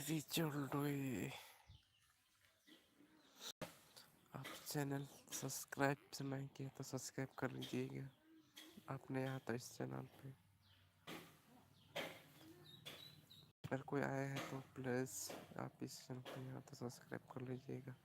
रिचोल्डोए। आप channel subscribe से नहीं किया तो सब्सक्राइब कर लीजिएगा। आपने यहाँ तो इस चैनल पे अगर कोई आया है तो प्लीज़ आप इस चैनल पे यहाँ तो सब्सक्राइब कर लीजिएगा।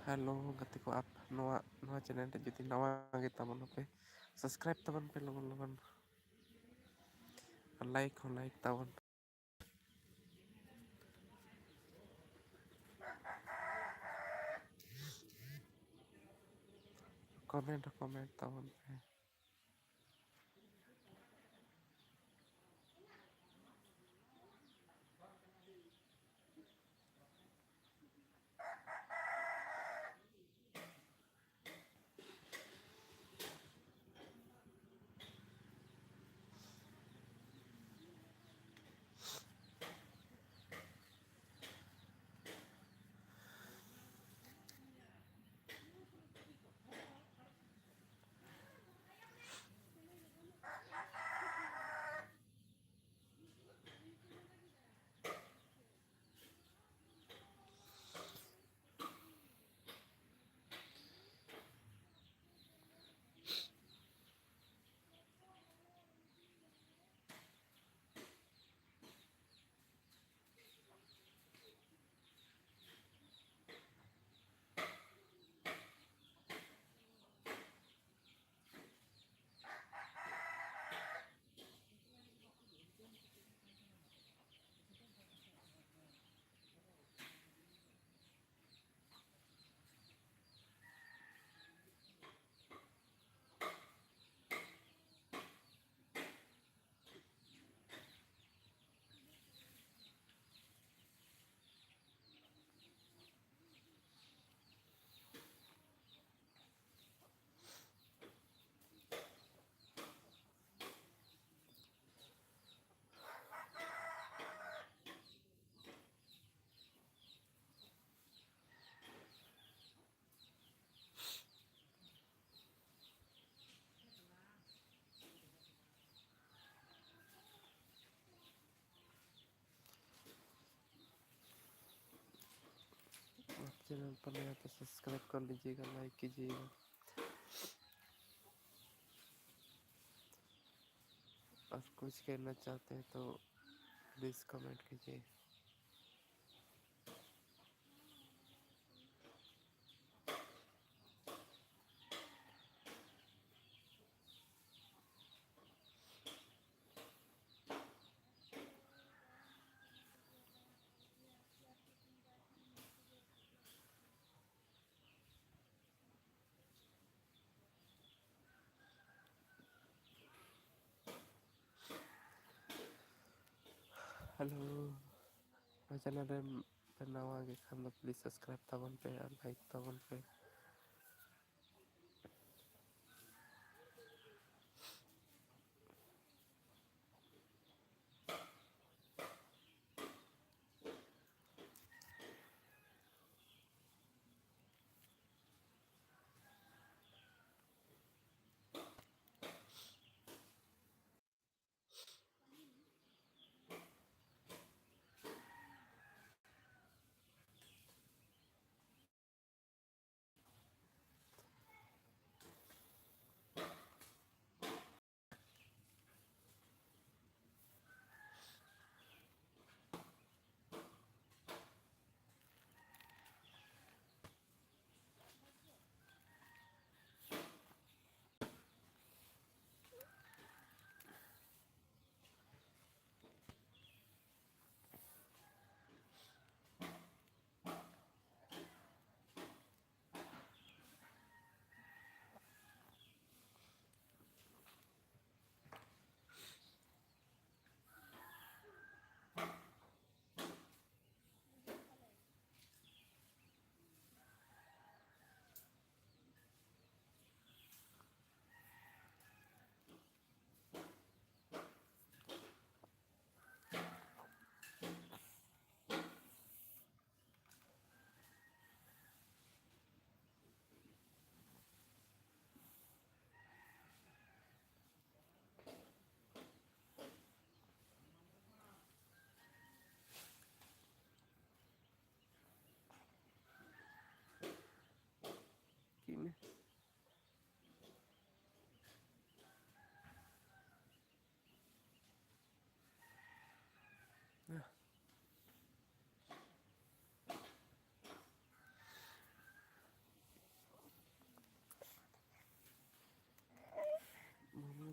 हेलो गति को आप नवा चैनल जुदी नवा गे तबन पे सब्सक्राइब तबन पे लगन लाइक तबन कमेंट तबन पे। आप चैनल पर नया तो सब्सक्राइब कर लीजिएगा, लाइक कीजिएगा। और कुछ कहना चाहते हैं तो प्लीज़ कमेंट कीजिए। हेलो चैनल पे नवा आगे खान तो प्लीज़ सब्सक्राइब तबन पे और लाइक तबन पे।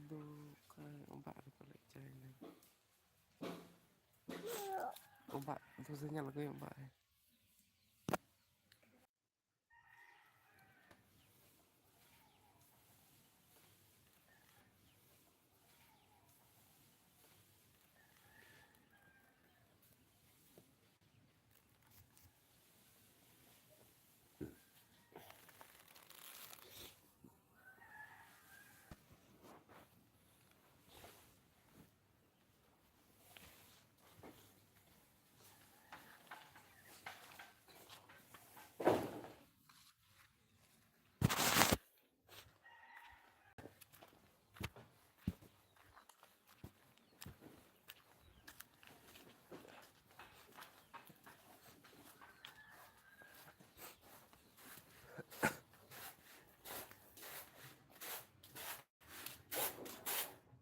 do cái ombak nó balik cai này ombak itu sinyal lagi ombak ya.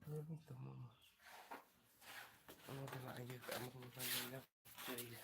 Ini temu kalau ada lagi kamu banyak jadi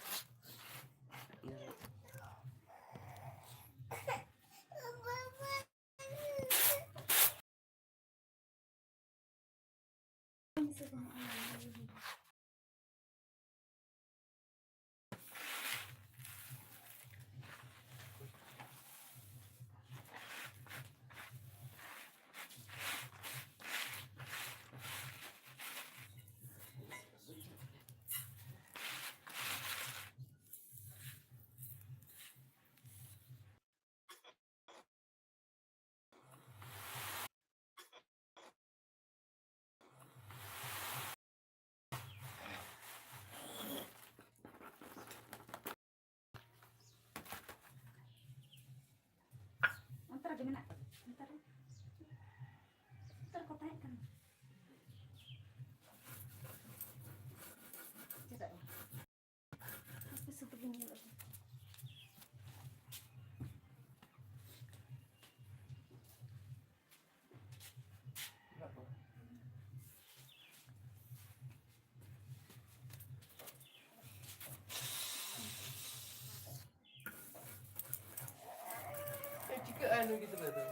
Ntar gimana? Ntar kau tanya kan. Coba ya. Aku sebegini loh. jika anu gitu loh tuh.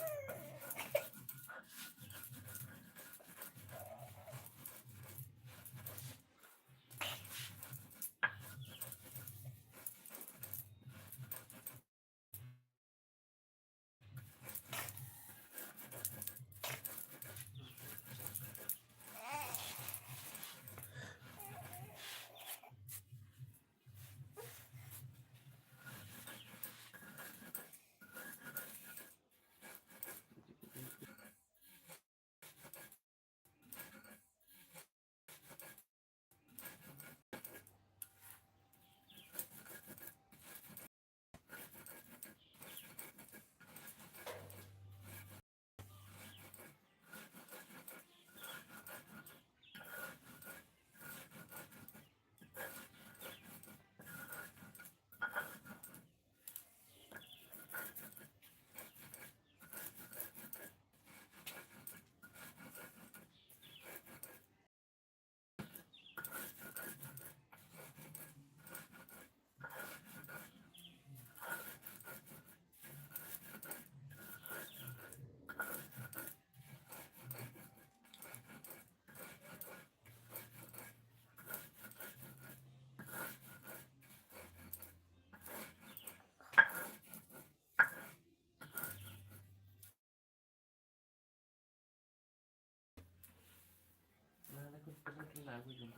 Cái nào cũng dùng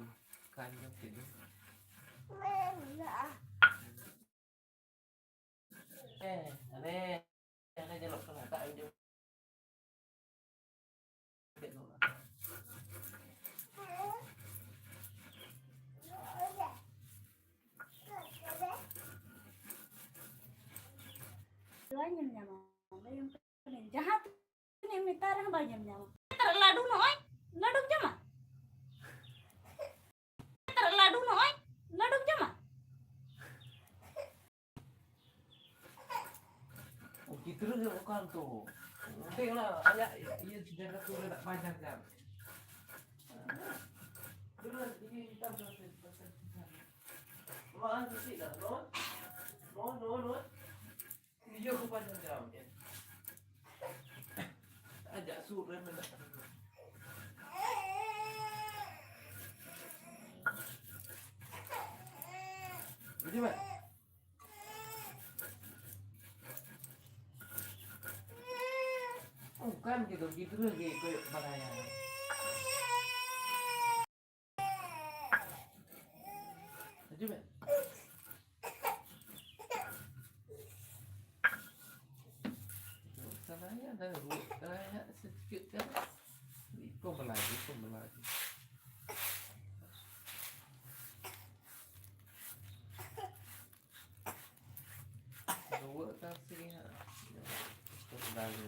can trong tiền đó. Đây, đây cho lọc cái này tại cho điện luôn. Nyam-nyam. Yang jahat. Ini minta orang nyam-nyam. Ntar ladu noy. Ladu jama. Ntar ladu noy. Ladu jama. Oh, gitu loh bukan tuh. Nanti lah, ayah iya sejarah tuh udah panjang kan. Dulu ini kita bahas. Wah, sih lah, no. Iya aku panjang jam ya. Ajak suruh mana. Coba. Bukan gitu, gitu lagi kayak makanya. Coba. Salahnya ada kayak sedikit kan. Kok lagi. Dua kasih ya. Kok lagi.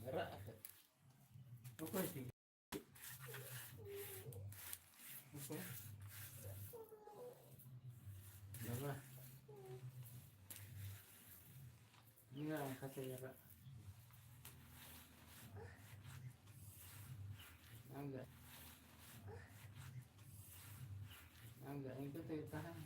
Gerak. Bukan sih. Bukan. Apa? Enggak, kasih Pak. Enggak. Enggak, itu tahan.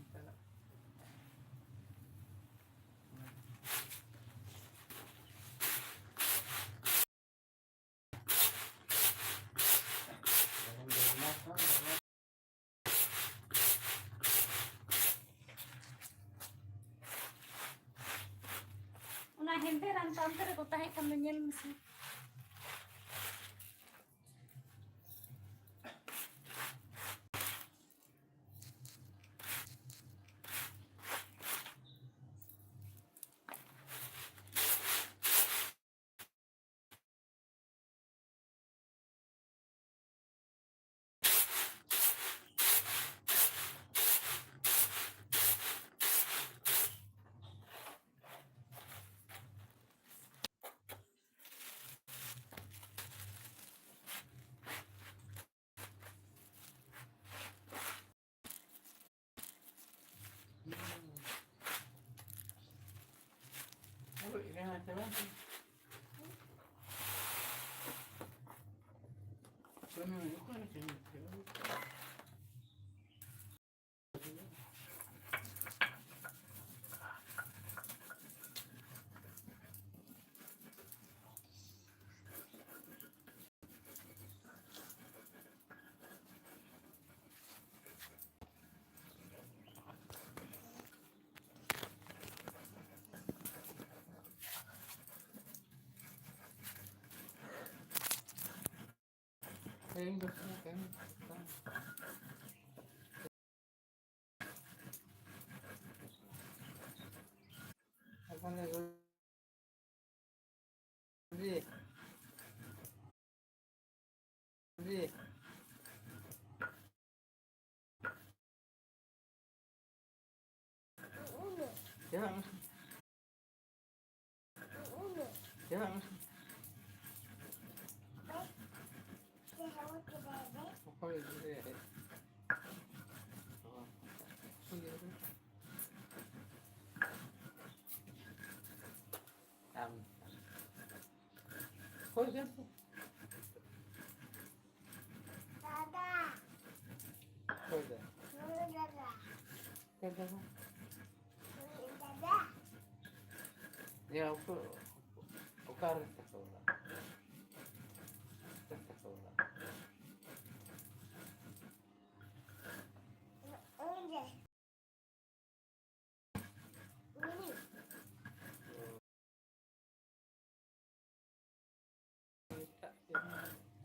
Una gente rantante de cotaje cambian sih. Ya, aku harus sekolah.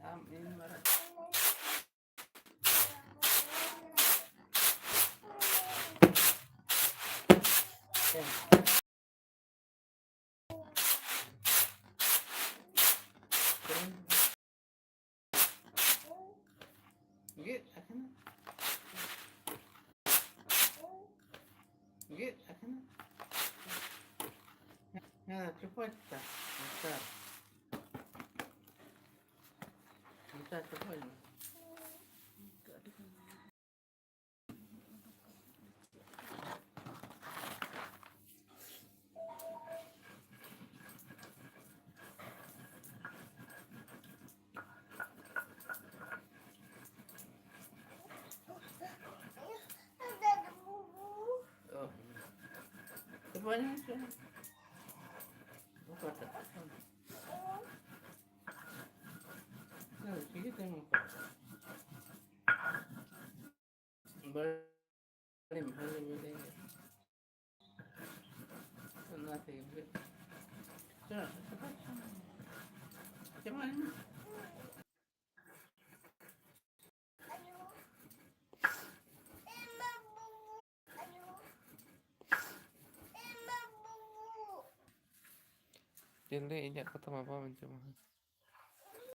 Amin. Git, akan. Nah, cepat tak. Bentar. Bentar, cepat. Oh, cepatnya macam. Buka tak? Nah, sikit tengok. Balim, balim, balim. Nothing. Cepat, cepat. Macam mana? Jadi injak ketemu apa macam mana?